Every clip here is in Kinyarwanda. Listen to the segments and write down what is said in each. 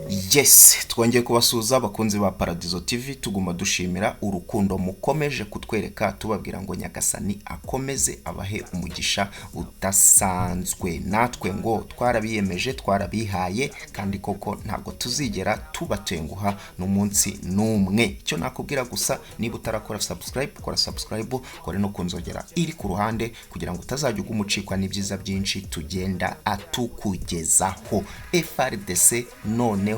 Yes, twongeye kubasuza abakunzi ba Paradizo TV, tuguma dushimira urukundo mukomeje kutwereka, tubabwira ngo Nyagasani akomeze abahe umugisha udasanzwe. Natwe ngo twarabiyemeje, twarabihaye, kandi koko ntabwo tuzigera tubatenguha n'umunsi n'umwe. Icyo nakubwira gusa, niba utarakora subscribe, kora subscribe, kore no kunzogera iri ku ruhande kugira ngo utazajya umucikwa n'ibyiza byinshi tugenda atukugezaho. FRDC noneho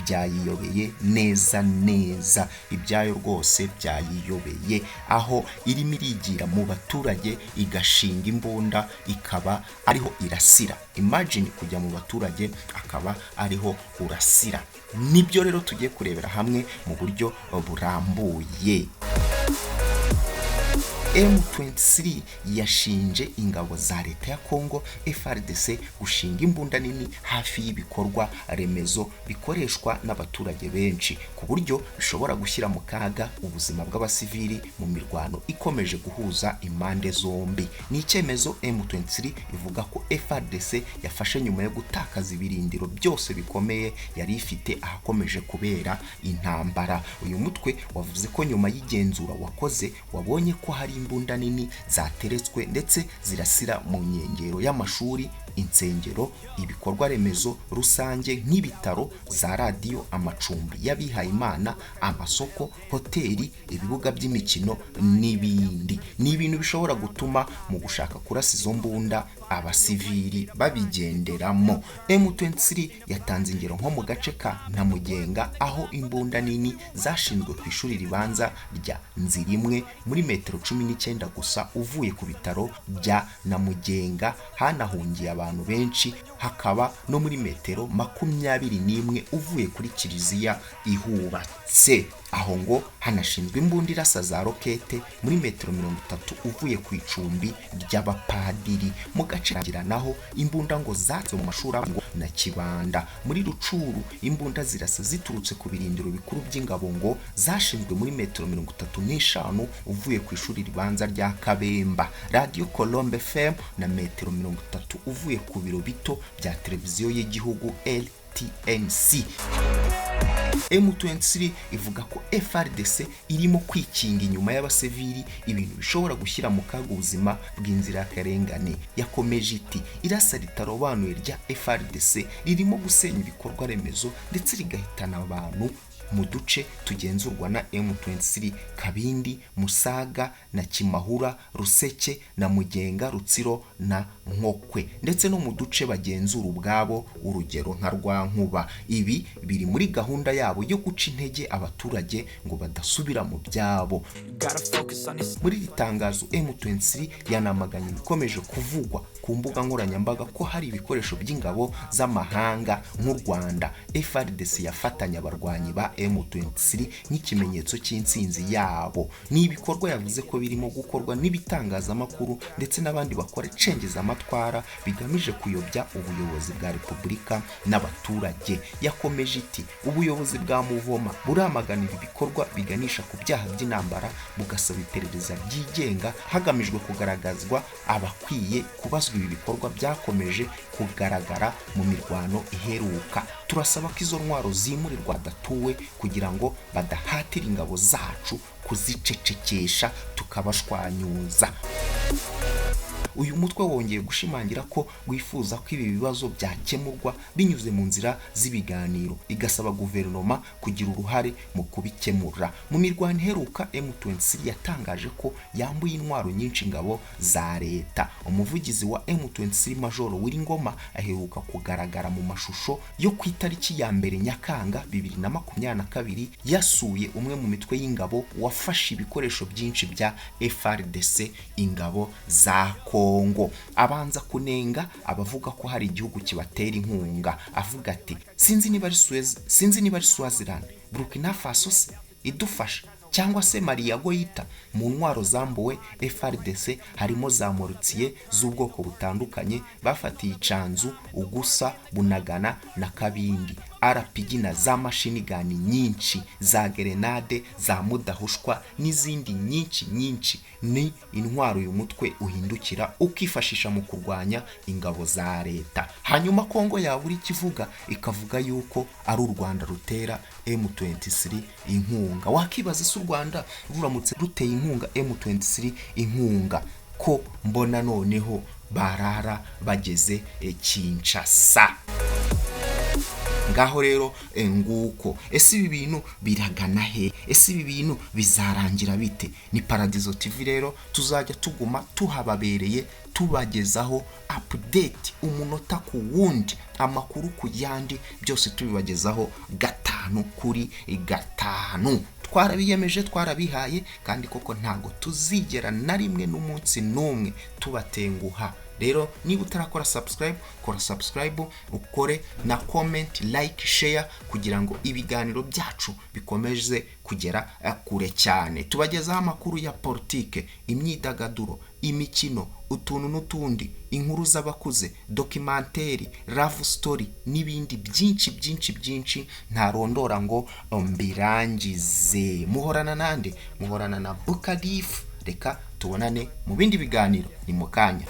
byayiyobeye neza, ibyayo rwose byayiyobeye, aho irimo irigira mu baturage igashinga imbunda ikaba ariho irasira. Imagine kujya mu baturage akaba ariho urasira. Nibyo rero tugiye kurebera hamwe mu buryo burambuye. M23 yashinje ingabo za leta ya Congo FRDC gushinga imbunda nini hafi y'ibikorwa remezo bikoreshwa n'abaturage benshi, ku buryo bishobora gushyira mu kaga ubuzima bw'abasivili mu mirwano ikomeje guhuza impande zombi. Ni icyemezo M23 ivuga ko FRDC yafashe nyuma yo gutakaza ibirindiro byose bikomeye yari ifite ahakomeje kubera intambara. Uyu mutwe wavuze ko nyuma y'igenzura wakoze wabonye ko hari imbunda nini zateretswe ndetse zirasira mu nkengero y'amashuri, insengero, ibikorwa remezo rusange nk'ibitaro, za radio, amacumbi y'abihaye Imana, amasoko, hoteli, ibibuga by'imikino n'ibindi. Ni ibintu bishobora gutuma mu gushaka kurasa izo mbunda abasivili babigenderamo. M23 yatanze ingero nko mu gace ka Namugenga, aho imbunda nini zashinzwe ku ishuri ribanza rya Nzirimwe muri metero 19 gusa uvuye ku bitaro bya Namugenga, hanahungiye abantu benshi, hakaba no muri metero 21 uvuye kuri kiliziya ihubatse. Aho ngo hanashinzwe imbunda irasa za rokete muri metero 30 uvuye ku icumbi ry'abapadiri. Mu gace naho imbunda ngo zatse mu mashuri ngo na Kibanda. Muri Rucuru imbunda zirasa ziturutse ku birindiro bikuru by'ingabo ngo zashinzwe muri metero 35 uvuye ku ishuri ribanza rya Kabemba. Radio Colombe FM na metero 30 uvuye ku biro bito bya televiziyo y'igihugu LTNC. M23 ivuga ko FRDC irimo kwikinga inyuma y'abasivili, ibintu bishobora gushyira mu kaga ubuzima bw'inzira karengane. Yakomeje iti irasa ritarobanuye rya FRDC ririmo gusenya ibikorwa remezo ndetse rigahitana abantu mu duce tugenzurwa na M23: Kabindi, Musaga na Kimahura, Ruseke na Mugenga, Rutsiro na Nkokwe, ndetse no mu duce bagenzura ubwabo, urugero nka Rwankuba. Ibi biri muri gahunda yabo yo guca intege abaturage ngo badasubira mu byabo. Muri ritangazo M23 yanamaganye bikomeje kuvugwa ku mbuga nkoranyambaga ko hari ibikoresho by'ingabo z'amahanga nk'u Rwanda FRDC yafatanya abarwanyi ba M23 nk'ikimenyetso cy'insinzi yabo. Ni ibikorwa yavuze ko birimo gukorwa n'ibitangazamakuru ndetse n'abandi bakora cengeza amatwara bigamije kuyobya ubuyobozi bwa Repubulika n'abaturage. Yakomeje iti ubuyobozi bwa Muvoma buramagana ibi bikorwa biganisha ku byaha by'intambara, bugasaba iperereza ryigenga hagamijwe kugaragazwa abakwiye kubazwa ibi bikorwa byakomeje kugaragara mu mirwano iheruka. Turasaba ko izo ntwaro zimurirwa datuwe kugira ngo badahatira ingabo zacu kuzicecekesha tukabashwanyuza. Uyu mutwe wongeye gushimangira ko wifuza ko ibi bibazo byakemurwa binyuze mu nzira z'ibiganiro, igasaba guverinoma kugira uruhare mu kubikemura. Mu mirwano iheruka M23 yatangaje ko yambuye intwaro nyinshi ingabo za leta. Umuvugizi wa M23 Major Wiringoma aheruka kugaragara mu mashusho yo ku itariki ya 2 Nyakanga 2022 yasuye umwe mu mitwe y'ingabo wafashe ibikoresho byinshi bya FRDC ingabo za Congo. Abanza kunenga abavuga ko hari igihugu kibatera inkunga, avuga ati sinzi niba ari Swaziland, Burkina Faso se idufasha, cyangwa se Mali yagoyita. Mu ntwaro zambuwe FRDC harimo za Morutiye z'ubwoko butandukanye bafatiye Canzu, Ugusa, Bunagana na Kabindi. RPG na za mashini gani nyinshi, za gerenade, za mudahushwa n'izindi nyinshi ni intwaro uyu mutwe uhindukira ukifashisha mu kurwanya ingabo za leta. Hanyuma Kongo yaburi kivuga ikavuga yuko ari u Rwanda rutera M23 inkunga. Wakibaza se u Rwanda ruramutse ruteye inkunga M23 inkunga ko mbona noneho barara bageze Kinshasa. Ngaho rero nguko ese ibi bintu biragana he? Ese ibi bintu bizarangira bite? Ni Paradizo TV rero tuzajya tuguma tuhababereye tubagezaho update umunota ku wundi, amakuru ku yandi, byose tubibagezaho 5 kuri 5. Twarabiyemeje, twarabihaye, kandi koko ntago tuzigera na rimwe n'umunsi numwe tubatenguha. Rero niba utarakora subscribe, kora subscribe, ukore na comment, like, share kugira ngo ibiganiro byacu bikomeze kugera kure cyane. Tubagezaho amakuru ya politike, imyidagaduro, imikino, utuntu n'utundi, inkuru z'abakuze, documentary, love story n'ibindi byinshi ntarondora ngo mbirangize. Muhorana nande? Muhorana na Bukadif. Reka tubonane mu bindi biganiro ni mukanya.